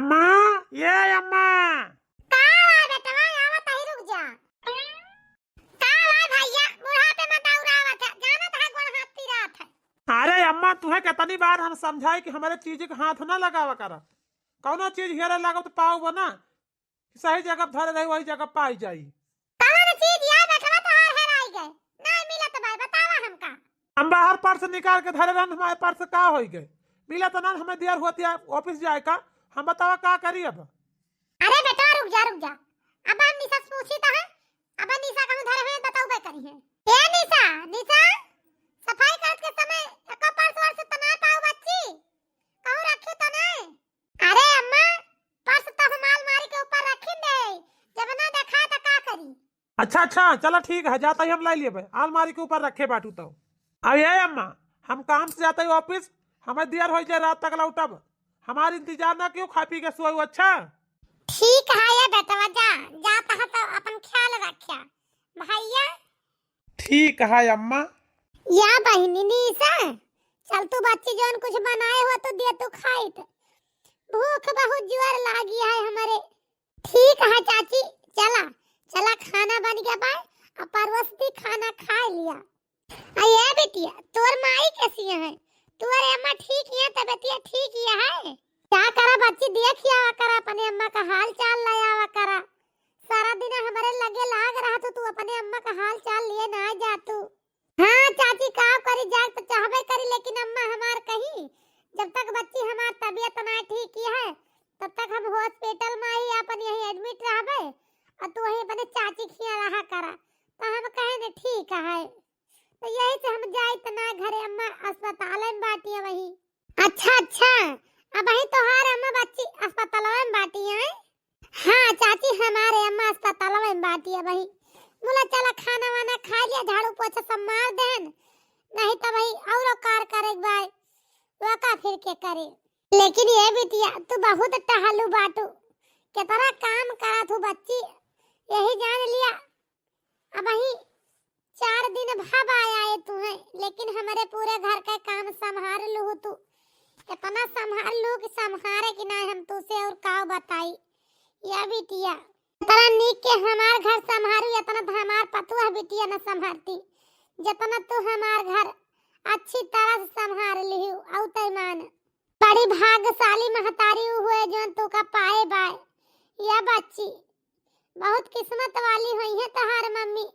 अम्मा, ये अम्मा। का बेटवा आवत ही रुक जा। का भैया बुढ़ापे में दौड़ावत है, जानत है गोड़ हाथ पिरात है। अरे अम्मा, तुम्हें कितनी बार हम समझाए कि हमारे चीज के हाथ ना लगावा करा। कौनो चीज हेरे लागो तो पाओ ना, सही जगह धरे रही वही जगह पाई जाई। कौन चीज या बेटवा तोहार हेराई गए, नहीं मिलत भाई बतावा हमका। हम बाहर पर्स निकाल के धरे रहन, हमारे पर्स का हो गए मिला तो ना। हमें देर होती है ऑफिस जाए का, हम बतावा का करी अब। अरे बेटा रुक जा। अब निशा पूछी तो है, अब निशा कहूं धरे है बताऊ बे करी है। ए निशा सफाई करत के समय एक पर्स वर्स तो ना पाऊ बच्ची, कहूं रखी तो नहीं। अरे अम्मा पर्स तो हम अलमारी के ऊपर रखी दे, जब ना देखा तो का करी। अच्छा चलो ठीक है, जाता ही हम ला लिए अलमारी के ऊपर रखे बाटू। तो अब ये अम्मा, हम काम से जाते ही ऑफिस, हमें देर हो जाए रात तक लौटब, हमारे इंतजार ना क्यों, खा पी के सोओ। अच्छा ठीक है ये बेटवा जाता है तो अपन ख्याल रखिया भैया। ठीक है अम्मा। या बहनी निशा चल तू बच्ची जोन कुछ बनाए हो तो दे तू खाई, तो भूख बहुत जोर लागी है हमारे। ठीक है चाची, चला खाना बन गया बा, अब परवस भी खाना खा लिया। ये बेटिया तोर माई कैसी है, तोर अम्मा ठीक है, तबियत ठीक है। क्या करा बच्ची, देखिया करा अपने अम्मा का हाल चाल लाया करा। सारा दिन हमारे लगे लाग रहा तो तू अपने अम्मा का हाल चाल लिए ना जा तू। हाँ चाची का करी जाग तो चाहबे करी, लेकिन अम्मा हमार कहीं जब तक बच्ची हमार तबियत ना ठीक है तब तक हम हॉस्पिटल में ही अपन यही एडमिट रहबे, और तू वही अपने चाची खिया रहा करा। तो हम कहे ने ठीक है, तो यही से हम जाए तना घरे, अम्मा अस्पताल में बाटी है वही। अच्छा अब वही तोहार अम्मा बच्ची अस्पताल में बाटी है। हाँ चाची हमारे अम्मा अस्पताल में बाटी है वही। बोला चला खाना वाना खा लिया, झाड़ू पोछा सब मार देन, नहीं तो वही और कार करे भाई वाका फिर के करे। लेकिन ये बिटिया तू बहुत टहलू बाटू, कितना काम करा तू बच्ची, यही जान लिया। अब वही 4 दिन भाब आया है तू है, लेकिन हमारे पूरे घर का काम संभाल लू तू, इतना संभाल लू कि संभारे कि ना हम तुझसे और का बताई। या बिटिया इतना नीक के हमार घर संभारू, इतना तो हमार पतुआ बिटिया न संभारती, जितना तू हमार घर अच्छी तरह से संभाल लिहू। औ तैमान बड़ी भाग्यशाली महतारी हुए जो तू का पाए बाय। या बच्ची बहुत किस्मत वाली हुई है तोहार मम्मी,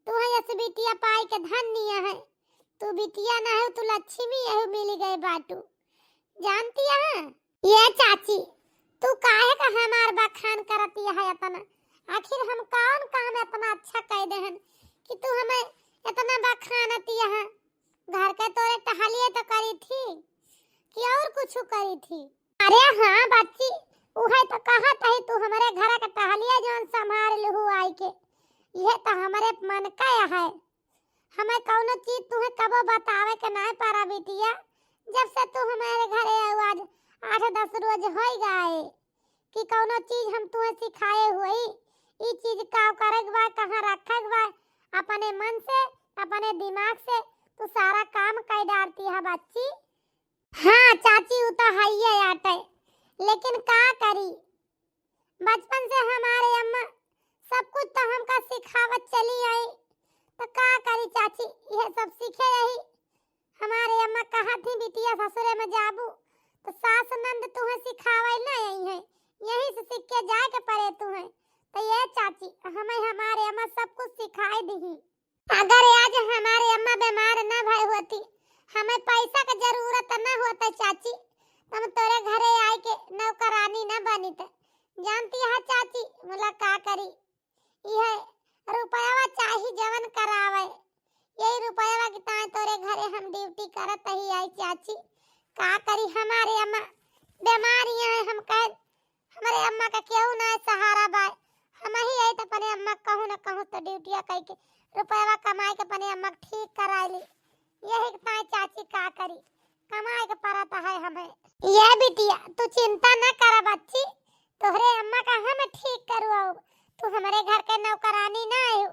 तू है इस बिटिया पाई के धन्य है। तू बिटिया ना है तू लक्ष्मी है मिल गए बाटू, जानती है। ये चाची तू काहे का हमार बखान करती है इतना, आखिर हम कौन काम इतना अच्छा कह देहन कि तू हमें इतना बखानती है। घर के तोरे टहलिए तो करी थी कि और कुछ करी थी। अरे हाँ बच्ची उहे तो कहत है, तू हमारे घर का टहलिए जोन संभाल लहू आई के, ये तो हमारे मन का है। हमें कौनो चीज तुम्हें कबो बतावे के नहीं पारा बिटिया, जब से तू हमारे घरे आज 8-10 रोज हो गए कि कौनो चीज हम तुम्हें सिखाए हुई, ये चीज का करे बा कहां रखे बा, अपने मन से अपने दिमाग से तू सारा काम कर डालती है बच्ची। हाँ चाची वो तो है ही आटे, लेकिन का करी, बचपन से हमारे अम्मा सब कुछ तो हमका सिखावत चली आई, तो का करी चाची, यह सब सीखे यही। हमारे अम्मा कहा थी बिटिया ससुरे में जाबू तो सास नंद तुम्हें सिखावे ना यही है, यही से सीख के जाए के पड़े तुम्हें। तो ये चाची हमें हमारे अम्मा सब कुछ सिखाई दी। अगर आज हमारे अम्मा बीमार न भई होती, हमें पैसा की जरूरत न होता चाची, हम तेरे घरे आए के नौकरानी न बनी थे। जानती है चाची मुला का करी, यह रुपयावा चाही जवन करावे, यही रुपयावा की ताए तोरे घरे हम ड्यूटी करत ही आई चाची। का करी हमारे अम्मा बीमारियां है, हम कह हमारे अम्मा का क्यों ना सहारा बाय, हम ही आई तो अपने अम्मा कहूं ना कहूं तो ड्यूटिया कह के रुपयावा कमाए के अपने अम्मा ठीक करा ली। यही ताए चाची का करी, कमाए के परत है हमें। ये बिटिया तू चिंता न कर बच्ची, तोहरे अम्मा का हम ठीक करवाओ, तू हमारे घर के नौकरानी ना आयो,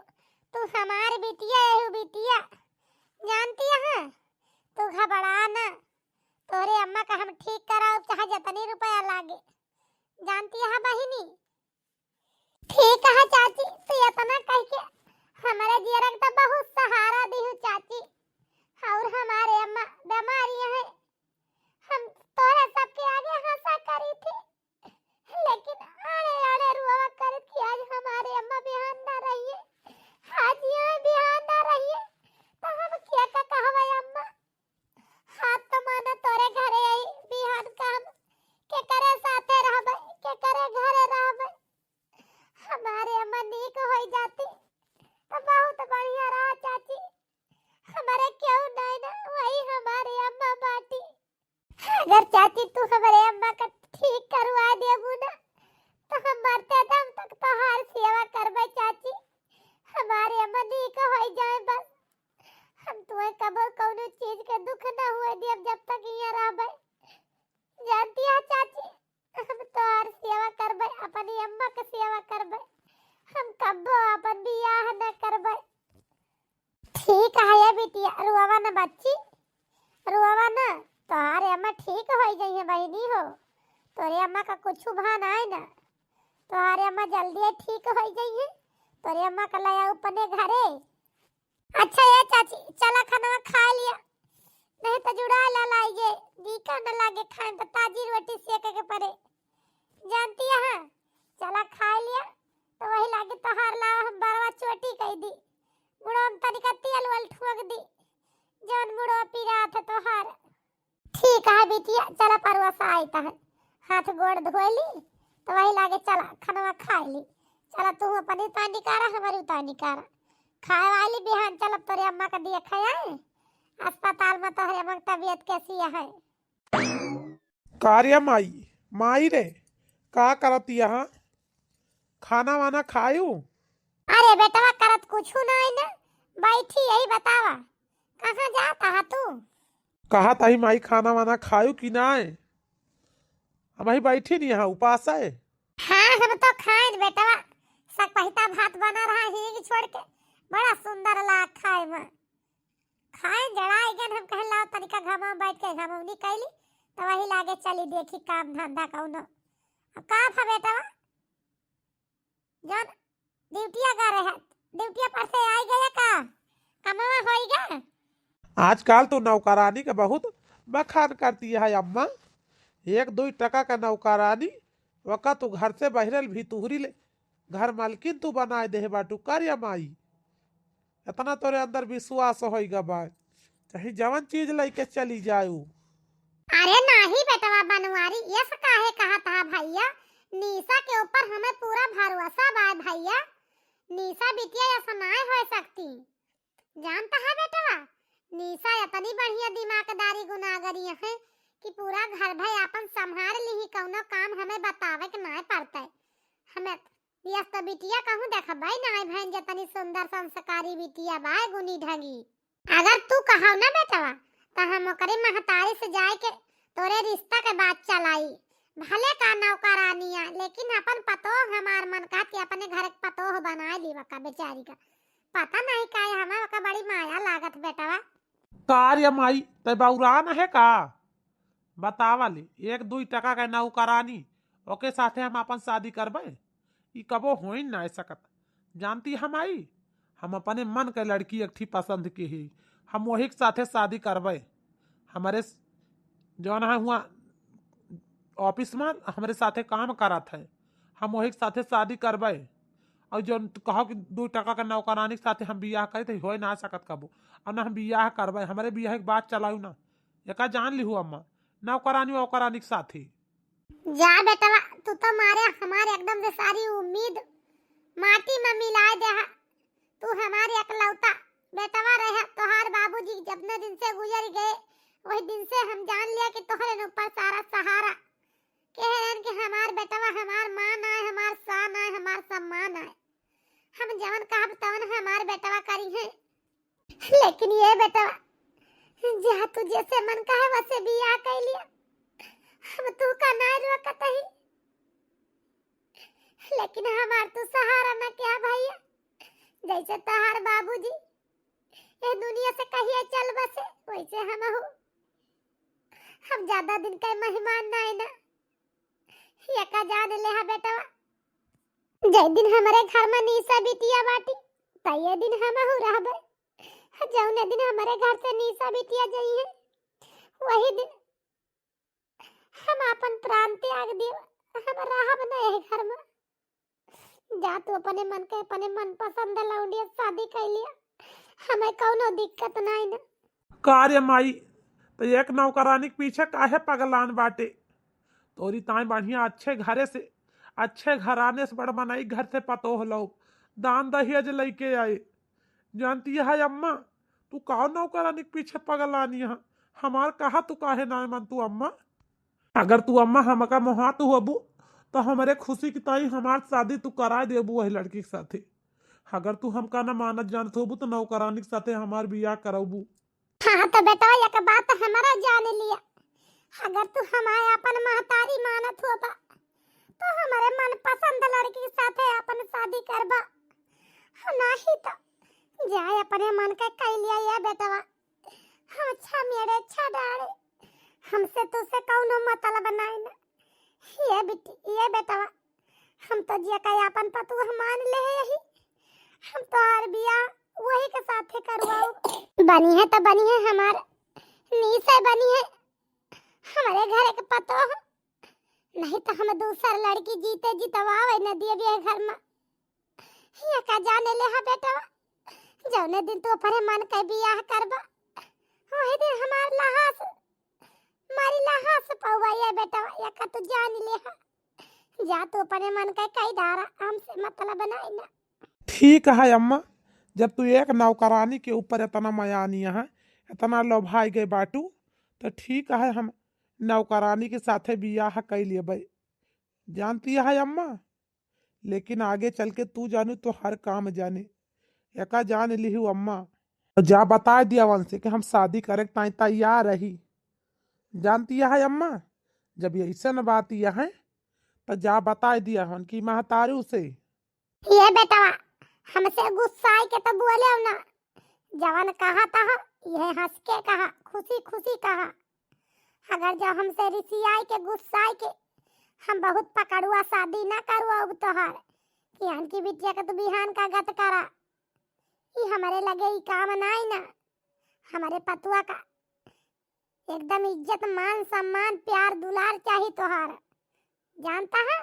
तू हमारी बिटिया है बिटिया, जानती है। तू घबरा ना, तोरे अम्मा का हम ठीक कराओ चाहे जितनी रुपया लागे, जानती है बहिनी। ठीक है चाची, तू इतना कह के हमारे जीवन का बहुत सहारा दी हूँ चाची। और हमारे अम्मा बीमारियां हैं, हम तोरे सबके आगे हंसा करी थी, लेकिन आड़े आड़े रुआ कर कि आज हमारे अम्मा बिहान ना रहिए, आज ये बिहान ना रहिए, तो हम क्या का कहवे अम्मा। हाथ तो माना तोरे घरे आई बिहान का हम के करे साथे रहबे, के करे घरे रहबे। हमारे अम्मा नीक हो जाती तो बहुत बढ़िया रहा चाची। हमारे क्यों नहीं ना वही हमारे अम्मा बाटी। अगर चाची तू हमारे अम्मा का ठीक करवा देबू ना तो हम मरते दम तक तोहार सेवा करबे चाची। हमारे अम्मा नीक हो जाए बस, हम तुम्हें कबो कौनो चीज के दुख ना हुए देब जब तक यहाँ रहबे। जानती है चाची, हम तोहार सेवा करबे, अपनी अम्मा के सेवा करबे, हम कबो अपन बियाह न करबे। ठीक है ये बिटिया, रुआवा ना बच्ची, रुआवा ना। तोहारे अम्मा ठीक हो गई है बहनी हो, तोरे अम्मा का कुछ भान आए ना, तोहारे अम्मा जल्दी ठीक हो गई है। तोरे अम्मा का लाया अपने घरे। अच्छा ये चाची, चला खाना खा लिया, नहीं तो जुड़ा ला लाइए, दीका न लागे खाए तो ताजी रोटी सेके के पड़े। जानती है चला खा लिया तो वही लागे तोहार ला हम बारवा चोटी कह दी, मुड़ो हम तनिका तेल वल ठोक दी, जौन मुड़ो पीरा था तोहार। ठीक है बिटिया, चला परवा सा आईता है, हाथ गोड़ धो ली तो वही लागे चला खाना खा ली। चला तू अपनी तानी कारा, हमारी तानी कारा खाए वाली बिहान। चल तोरे अम्मा का दिए खाए अस्पताल में, तोहरे अम्मा की तबीयत कैसी है? कार्य माई, माई रे का करती यहाँ, खाना वाना खायू? अरे बेटवा करत कुछ नहीं ना, बैठी यही बतावा कहाँ जाता है तू? कहा ताही माई खाना वाना खायू कि नाय? हम ही बैठी नहीं यहाँ, उपास है। हाँ हम तो खाए बेटवा, सब पहिता भात बना रहा हींग छोड़ के, बड़ा सुंदर लाग खाए में। खाए जड़ाई गन, हम कह लाओ तनिका घामा बैठ के घामौनी कैली तो वही लागे चली देखी काम धंधा कौनो। अब का था बेटवा जौन ड्यूटिया कर रहे, ड्यूटिया पर से आई गया का कमावा होइगा? आजकल तो नौकरानी का बहुत बखान करती है अम्मा, 1-2 टका का नौकरानी वका तू घर से बहरल भी तुहरी ले घर मालकिन तू बनाए दे बाटू। कार्य माई इतना तोरे अंदर विश्वास होइगा बा, चाहे जवन चीज लेके चली जाऊ। अरे नहीं बेटवा बनवारी, ये काहे कहा था भैया, निशा के ऊपर हमें पूरा भरोसा बा भैया। निशा बिटिया ऐसा नहीं हो सकती, जानता है बेटवा, निशा इतनी बढ़िया दिमागदारी गुनागरी है कि पूरा घर भाई अपन संभाल ली, कौनो काम हमें बतावे के नहीं पड़ता है। हमें यस तो बिटिया कहूँ देखा भाई नहीं बहन जतनी सुंदर संस्कारी बिटिया बाय गुनी ढगी। अगर तू कहो ना बेटवा तो हम ओकरे महतारी से जाए के तोरे रिश्ता के बात चलाई, भले का नौकरानिया लेकिन अपन पतोह हमार मन का कि अपने घर के पतोह बनाए ली वका बेचारी का, पता नहीं का हमें वका बड़ी माया लागत बेटवा। कार्य माई ते बौरान है का बतावा ले, 1-2 टका का नौकरानी ओके साथे हम अपन शादी करबे, ई कबो हो ही ना सकत। जानती हम आई, हम अपने मन के लड़की एक पसंद की ही, हम वही के साथे शादी करबे। हमारे जौन है हुआ ऑफिस में हमारे साथे काम करत है, हम वही के साथे शादी करबे। और जो कहो कि 2 टका का नौकरानी के साथे हम बियाह करे तो हो ना सकत कबो, और ना हम बियाह करबे। हमारे बियाह की बात चलाऊ ना, एका जान ली अम्मा, नौकरानी वौकरानी के साथी। जा बेटवा, तू तो मारे हमारे एकदम से सारी उम्मीद माटी में मिला दे। तू हमारे अकलौता बेटवा रहे, तोहार बाबूजी जबने दिन से गुजर गए वही दिन से हम जान लिया कि तोहरे ऊपर सारा सहारा कहन कि हमार बेटवा हमार मान आए, हमार शान आए, हमार सम्मान आए, हम जवन कहब तवन हमार बेटवा करी है। लेकिन ये बेटवा जहाँ तू जैसे मन कहे वैसे बियाह कर लिया, हम तू का ना रोकत ही, लेकिन हमार तू सहारा ना क्या भैया, जैसे तोहार बाबूजी ये दुनिया से कहिए चल बसे वैसे हम हो। हम ज्यादा दिन का मेहमान नहीं ना, यका जान ले हा बेटवा, जय दिन हमारे घर में निशा बिटिया बाटी त ये दिन हम हु रहबे। जौने दिन हमारे घर से निशा बिटिया गई है वही दिन हम अपन प्राण त्याग दिए। हम रहब नहीं है घर में। जा तू अपने मन के अपने मन पसंद लौंडिया शादी कर लिया, हमें कोनो दिक्कत नहीं ना। कार्य माई तो एक नौकरानी के पीछे काहे पगलान बाटे। तोरी ताई बढ़िया अच्छे घरे से अच्छे घराने से बड़ बनाई घर से पतोह लोग दान दहेज लेके आए। जानती है अम्मा तू कौन नौकरानी के पीछे पगलानी है, हमार कहा तू काहे ना मन तू अम्मा। अगर तू अम्मा हमका मोहात होबू तो हमारे खुशी की ताई हमार शादी तू करा देबू वही लड़की के साथे। अगर तू हमका न मानत जानत होबू तो नौकरानी के साथे हमार बियाह करबू। हाँ तो बेटा एक बात हमारा जान लिया, अगर तू हमारे अपन महतारी मानत होबा तो हमारे मन पसंद लड़की के साथे अपन शादी करबा, नहीं तो जाए अपने मन के कह लिया ये बेटवा। हम अच्छा मेरे अच्छा डाले, हमसे तुझसे कौनो मतलब नहीं ना। ये बेटवा हम तो जे कहे अपन पतू मान ले यही, हम तो हर बियाह वही के साथे करवाओ। बनी है तो बनी है हमार नीसे बनी है हमारे घर के पतो, नहीं तो हम दूसर लड़की जीते जीतवावे न दिए भी घर में। ये का जाने ले हा बेटवा, जौने दिन तू अपने मन के बियाह करबा वही दिन हमार लहास मारी लहास पौवा ये बेटवा। ये का तू जान ले हा, जा तू अपने मन के कई डारा हमसे मतलब नहीं ना। ठीक है अम्मा, जब तू एक नौकरानी के ऊपर इतना मयानी है इतना लोभाई गए बाटू तो ठीक है हम नौकरानी के साथे बियाह कर लिए। जानती है अम्मा, लेकिन आगे चल के तू जानू तो हर काम जाने एका जान लिहू अम्मा। जा बता दिया वन से कि हम शादी करे ताई तैयार रही। जानती है अम्मा, जब ये ऐसा न बात यह है तो जा बता दिया हन कि महतारू से। ये बेटवा हमसे गुस्सा के तो बोले ना, जवान कहा था ये हंस के कहा, खुशी खुशी कहा। अगर जब हमसे रिसियाई के गुस्साई के हम बहुत पकड़ुआ शादी ना करुआ अब तोहार कि की बिटिया के तो बिहान का गत करा, ये हमारे लगे ही काम नहीं ना। हमारे पतुआ का एकदम इज्जत मान सम्मान प्यार दुलार चाहिए तोहार। जानता है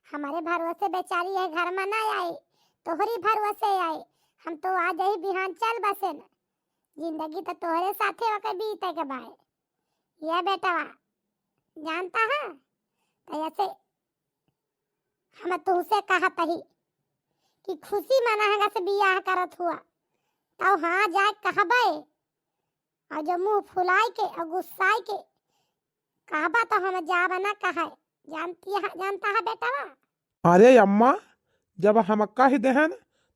हमारे भरोसे बेचारी है घर में ना आई, तोहरी भरोसे आई। हम तो आज ही बिहान चल बसे न, जिंदगी तो तोहरे साथे होके बीते के भाई। ये बेटवा जानता है तो ऐसे हम तुझसे कहा तही कि खुशी मनाएगा से बियाह करत हुआ तो हाँ जाए कहबे, और जो मुंह फुलाई के और गुस्साई के कहबा तो हम जाब ना कहे। जानता है बेटवा। अरे अम्मा, जब हम कह देहन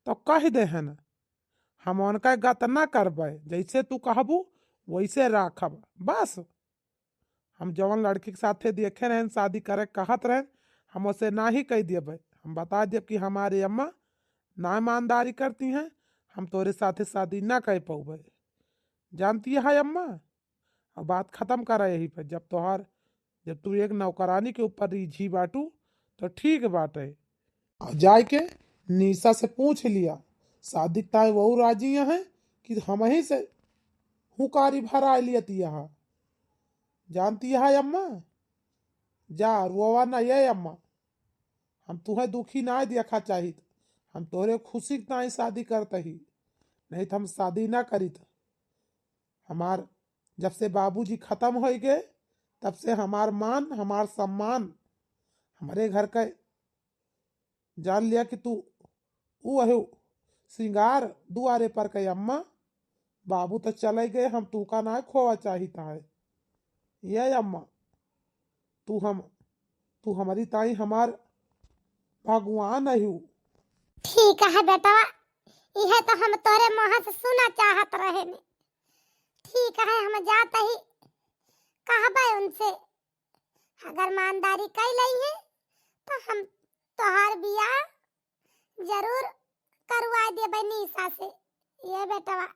तो कह देहन, हम उनका गत ना करबे। जैसे तू कहबू वैसे राखब बस। हम जवन लड़की के साथे देखे रहन शादी करे कहत रहन हम उसे ना ही कह देबे। हम बता देब कि हमारे अम्मा ना ईमानदारी करती हैं, हम तोरे साथे शादी ना कर पाऊबे। जानती है अम्मा, अब बात खत्म करा यही पे। जब तू एक नौकरानी के ऊपर रिझी बाटू तो ठीक बात है। और जाए के निशा से पूछ लिया शादी ताई वही राजी है कि हम ही से हुकारी भरा लियती यहाँ। जानती है अम्मा, जा रोवा ना ये अम्मा, हम तुम्हें दुखी ना देखा चाहिए, हम तोरे खुशी ना ही शादी करते ही, नहीं तो हम शादी ना करी। हमार जब से बाबूजी खत्म हो गए तब से हमार मान हमार सम्मान हमारे घर का जान लिया कि तू वो श्रृंगार दुआरे पर कही। अम्मा बाबू तो चले गए, हम तू का ना खोवा चाहता है। ये अम्मा तू हमारी ताई हमार भगवान है। ठीक है बेटा, यह तो हम तोरे मुँह से सुना चाहत रहे ने। ठीक है हम जाते ही कहबे उनसे, अगर ईमानदारी कर ली है तो हम तोहार बियाह जरूर करवा देबे निशा से। ये बेटवा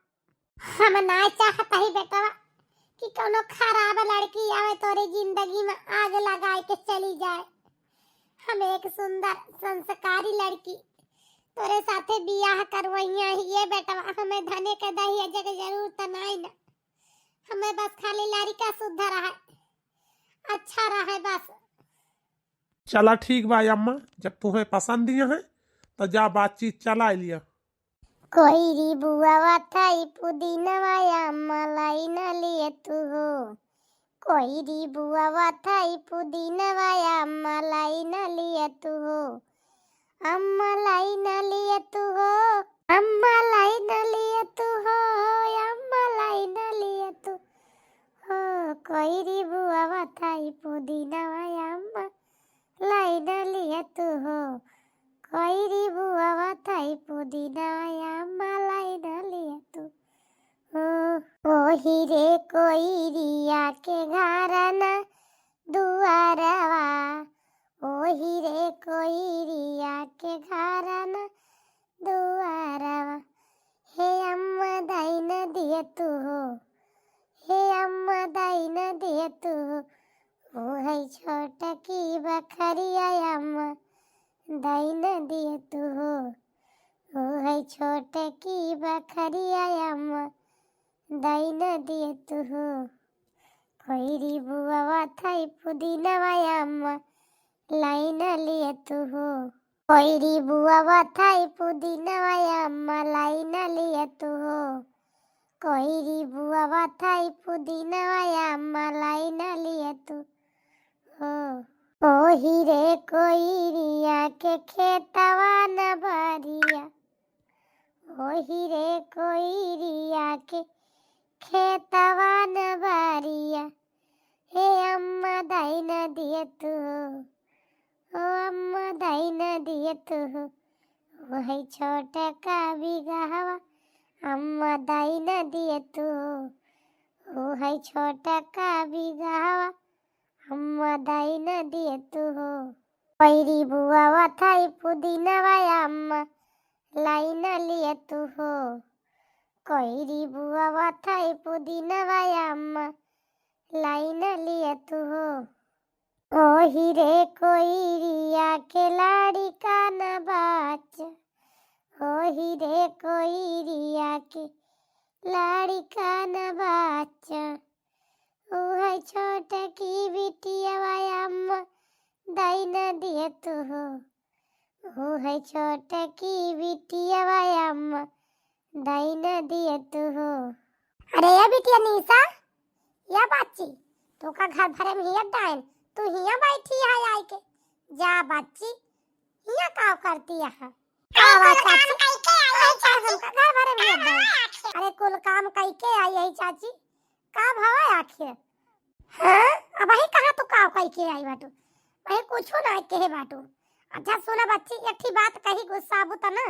हम ना चाहता ही बेटवा कि कोनो खराब लड़की आवे तोरे जिंदगी में आग लगाए के चली जाए। हम एक सुंदर संस्कारी लड़की तोरे साथे बियाह करवइया ये बेटा, हमें धने के दही जगह जरूरत नहीं ना, हमें बस खाली लड़का शुद्ध रहे, अच्छा रहे बस। चला ठीक बा अम्मा, जब तुम्हें पसंद दिया है तो जा बातचीत चला लिया। कोई री बुआ वाथाई पुदीना वाया मलाई न लिए तू हो, कोई री बुआ वाथाई पुदीना वाया मलाई न लिए तू हो, अम्मा लाई न लिए तू हो, अम्मा लाई न लिए तू हो, अम्मा लाई न लिए तू हो, कोई री बुआ वाथाई पुदीना वाया अम्मा लाई न लिए तू हो, कोई री बुआ वाथाई पुदीना वाया अम्मा लाई न लिए तू हो। ओही रे कोई रिया के घरना दुआरवा, ओही रे कोई रिया के घरना दुआरवा, हे अम्मा दाई न दिए तू हो, हे अम्मा दाई न दिए तू हो, ओ है छोटा की बखरिया अम्मा दाई न दिए तू हो, ओ है छोटा की बखरिया अम्मा दाई न दिए तू हो, कोई री बुआ वाथाई पुदीना वाया अम्मा लाई न लिए तू हो, कोई री बुआ वाथाई पुदीना वाया अम्मा लाई न लिए तू हो, कोई री बुआ वाथाई पुदीना वाया अम्मा लाई न लिए तू हो। ओही रे कोई रिया के खेतवा न भरिया, ओही रे कोई रिया के खेतवा न भरिया, हे अम्मा दाई न दिए तू हो, ओ अम्मा दाई न दिए तू हो, वो है छोटा का बिगहवा अम्मा दाई न दिए तू हो, वो है छोटा का बिगहवा अम्मा दाई न दिए तू हो, कोई री बुआ वाथाई पुदीना वाया अम्मा लाई न लिए तू हो, कोई री बुआ वाथाई पुदीना वाया अम्मा लाई न लिए तू हो, ओही रे कोई रिया के लाड़ी का न बाच, ओही रे कोई रिया के लाड़ी का न बाच, ओ है छोटा की बिटिया वाया अम्मा दाई न दिए तू हो, ओ है छोटा की बिटिया वाया अम्मा दाई न दिए तू हो। अरे या बिटिया निशा, या बाची तो का घर भरे में हिया डाइन, तू हिया बैठी है आई के, जा बाची हिया का करती है, आवा चाची हमका घर भरे में हिया डाइन, अरे कुल काम कई के आई है चाची, का भवा आखिर, हां अब ही कहां तू का कई के आई बाटू, मैं कुछो ना कहे बाटू। अच्छा सुना बच्ची, एक ही बात कही गुस्सा आबू त ना,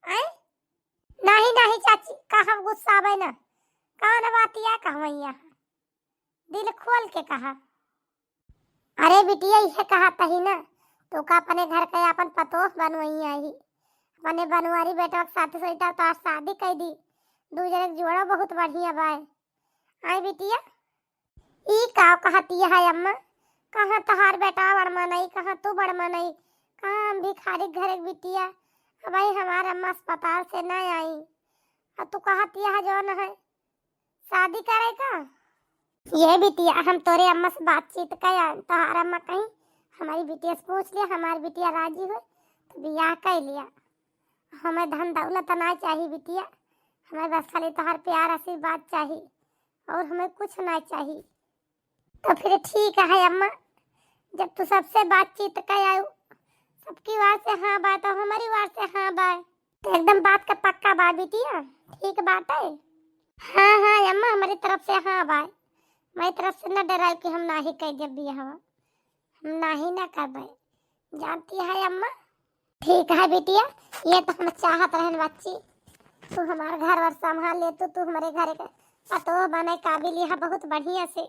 आई नहीं नहीं चाची कहा गुस्सा आवे ना, कौन बातिया कहवैया, दिल खोल के कहा। अरे बिटिया ये कहा तही ना, तो का अपने घर के अपन पतोह बनवैया ही, अपने बनवारी बेटा के साथ सोईता तो शादी कर दी, दू जने जोड़ा बहुत बढ़िया बाय। आई बिटिया ई का कहती है अम्मा, कहाँ तहार बेटा बड़ मनई, कहाँ तू बड़ मनई, कहाँ हम भिखारी घर एक बिटिया, भाई हमारे अम्मा अस्पताल से न आई, और तू कहती है जो न है शादी करे का। ये बिटिया हम तोरे अम्मा से बातचीत किया, तोहार अम्मा कहीं हमारी बिटिया से पूछ लिया, हमारी बिटिया राजी हुई तो बियाह कर लिया, हमें धन दौलत ना चाहिए बिटिया, हमें बस खाली तोहार प्यार आशीर्वाद चाहिए और हमें कुछ ना चाहिए। तो फिर ठीक है अम्मा, जब तू सबसे बातचीत कर आयु, सबकी वार से हाँ बात और हमारी वार से हाँ बात, तो एकदम बात का पक्का बात बिटिया, ठीक बात है। हाँ हाँ अम्मा हमारी तरफ से हाँ बात, मेरी तरफ से न डराए कि हम ना ही कह जब भी हम ना ही ना कर पाए, जानती है अम्मा। ठीक है बिटिया, ये तो हम चाहत रहन बच्ची, तू हमारे घर वर संभाल ले, तू हमारे घर का पतो बने काबिल है बहुत बढ़िया से।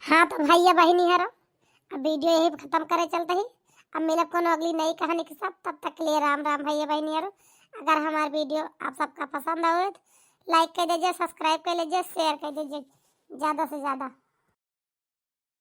हाँ तो भैया बहनी हरो, अब वीडियो यही खत्म करे चलते ही, अब मिलब कोनो अगली नई कहानी के साथ, तब तक के लिए राम राम भैया बहनी हरो। अगर हमारा वीडियो आप सबका पसंद आए तो लाइक कर दीजिए, सब्सक्राइब कर लीजिए, शेयर कर दीजिए ज़्यादा से ज़्यादा।